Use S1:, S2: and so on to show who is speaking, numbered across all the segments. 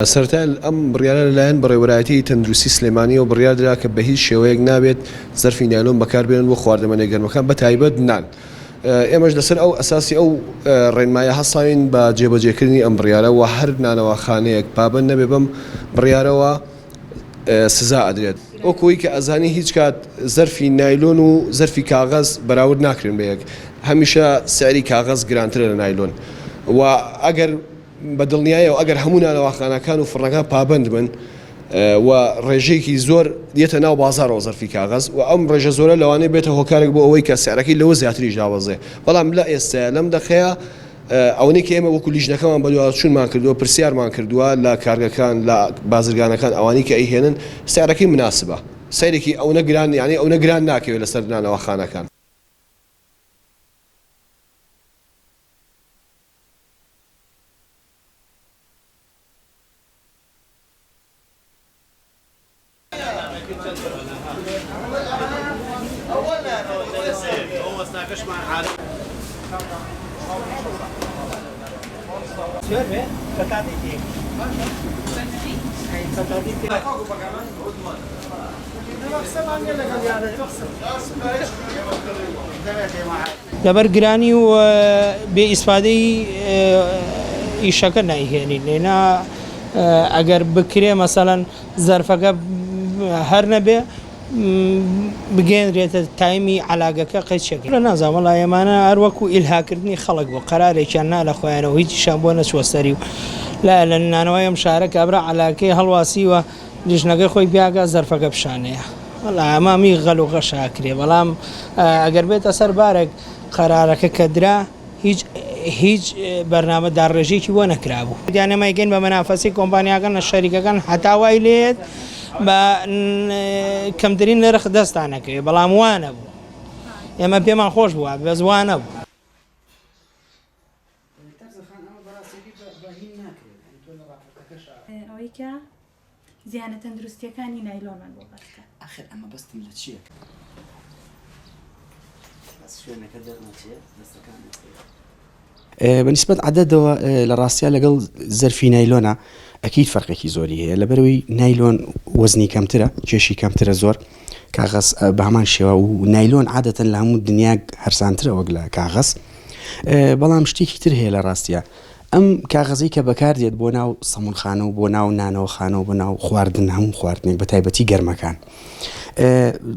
S1: سەرەتا ئەم بڕیارە لەلایەن بەڕێوەبەرایەتی تەندروستی سلێمانیەوە بڕیاردرا کە بە هیچ شێوەیەک نابێت زەرفی نایلۆن بەکاربێنن بۆ خواردنەمەنێ گەرمەکان بەتایبەت نان. ئێمەش لەسەر ئەو ئەساسی ئەو ڕێنمایە هەساوین بە جێبەجێکردنی ئەم بڕیارەوە هەر نانەوەخانەیەک پابەند نەبێ بەم بڕیارەوە سزا ئەدرێت. وەکوی کە ئەزانی هیچ کات زەرفی نایلۆن و زەرفی کاغەز بەراورد ناکرێن بە یەک. هەمیشە سعری کاغەز گرانترە لە نایلۆن و ئەگەر بەدڵنیایە و ئەگەر هەموو نانەوەخانەکان و فڕەکان پابند بن و ڕێژەیەکی زۆر دێتە ناو بازارەوە زەرفی کاغەز و ئەم ڕێژە زۆرە لەوانەیە بێتە هۆکارێک بۆ ئەوەی کە سعرەکەی لەوە زیاتری ژاوەزێ. بەڵام لە ئێستا لەم دەخەیە ئەوەی کە ئێمە وەکو لیژنەکەمان بەدواچوونمان کردووە پرسیارمان کردووە لە کارگەکان لە بازرگانەکان ئەوانی کە ئەیهێنن سعرەکەی مناسبە. سەیرێکی ئەو نەگران یعنی ئەو نەگران ناکەوێت لەسەر نانەوەخانەکان.
S2: لەبەرگرانی و بێئیسفادەی ئیشەکە نایهێنین لێنا ئەگەر بکرێ مەسەڵەن زەرفەکە هەر نەبێ بگەێنرێتە تایمی عەلاگەکە قەیچێکە لە نازانم وەڵای ئێمانە هەر وەکو ئیلهاکردنی خەڵک بوو قەرارێکیان نا لە خۆیانەوە هیچیشان بۆ نەچوە سەری و لە نانەوەی ئەم شارە کابرا عەلاگەکەی هەڵواسیوە لیژنەکەی خۆی بیاگا زەرفەکە پیشانەیە. وەڵای ئەمامی غەل و غەشاکرێ بەڵام ئەگەر بێتە سەر بارێک قەرارەکە کە درا هیچ بەرنامە داڕێژێکی بۆ نەکرابوو. دیانەمایگەین بە مەنافەسی کۆمپانیاکان لە شەریکەکان هەتاوای لێت بە کەمترین نرخ دەستانەکەوێت بەڵام وانە بوو. ئێمە پێمان خۆش بووە بەس وانە بوو.
S3: ئەوەی کە زیانە تەندروستیەکانی نایلۆنمان بۆ بەرکە.
S4: ئاخر ئەمە بەستم لە چییە؟ شوێنەکە دەرنەچێ دەستەکان بەنسبەت عەدەدەوە لە ڕاستیە لەگەڵ زەرفی نایلۆنە ئەکید فەرقێکی زۆری هەیە لەبەرەوەی نایلۆن وەزنی کەمترە کێشی کەمترە زۆر کاغەز بە هەمان شێوە و نایلۆن عادەتەن لە هەموو دنیا هەرسانترە وەک لە کاغەز. بەڵام شتێکی تر هەیە لە ڕاستیە ئەم کاغەزەی کە بەکاردێت بۆ ناو سەمونخانە و بۆ ناو نانەوەخانە و بۆ ناو خواردن هەموو خواردنێک بە تایبەتی گەرمەکان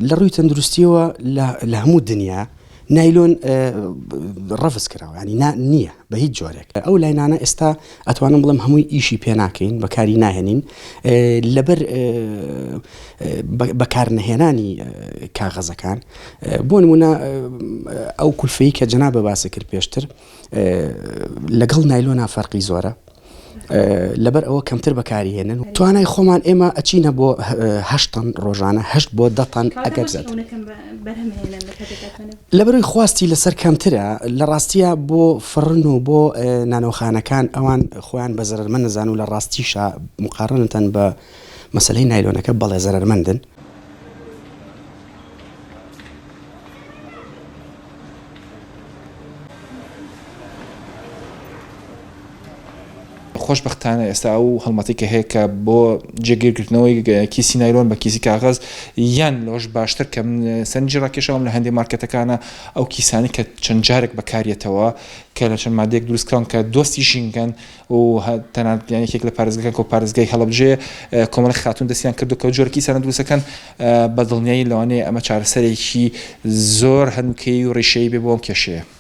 S4: لە ڕووی تەندروستیەوە لە هەموو دنیا نایلۆن ڕەفز کراوە ینی نییە بە هیچ جۆرێک. ئەو لاینانە ئێستا ئەتوانم بڵم هەمووی ئیشی پێ ناکەین بەکاری ناهێنین لەبەر بەکارنەهێنانی کاغەزەکان. بۆ نمونە ئەو کولفەی کە جەنابە باسی کرد پێشتر لەگەڵ نایلۆنا فەرقی زۆرە لەبەر ئەوە کەمتر بەکاریهێنن و توانای خۆمان ئێمە ئەچینە بۆ 8 تەن ڕۆژانە 8 بۆ 10 تەن ئەگەر زەت لەبەروی خواستی لەسەر کەمترە لە ڕاستیە بۆ فڕن و بۆ نانەوەخانەکان ئەوان خۆیان بە زەرمەند نەزان و لە ڕاستیشە مقارنەتەن بە مەسەلەی نایلۆنەکە بەڵێ زەرمەندن.
S5: خۆشبەختانە ئێستا ئەو هەڵمەتی کە هەیە کە بۆ جێگیرکردنەوەی کیسی نایلۆن بە کیسی کاغەز یان لەوەش باشتر کەم سەرنجی ڕاکێشەوەم لە هەندێک مارکێتەکانە ئەو کیسانی کە چەند جارێک بەکارێتەوە کە لە چەند مادەیەک دروستکەن کە دۆستی ژینگەن و تەنانەت یانێکێک لە پارێزگەکان کە پارێزگای هەڵەبجێ کۆمەڵی خاتون دەستیان کردو کە جۆرە کیسانە دروستەکەن بە دڵنیایی لەوانەیە ئەمە چارەسەرێکی زۆر هەنووکەی و ڕێشەی بێ بۆ ئەم کێشەیە.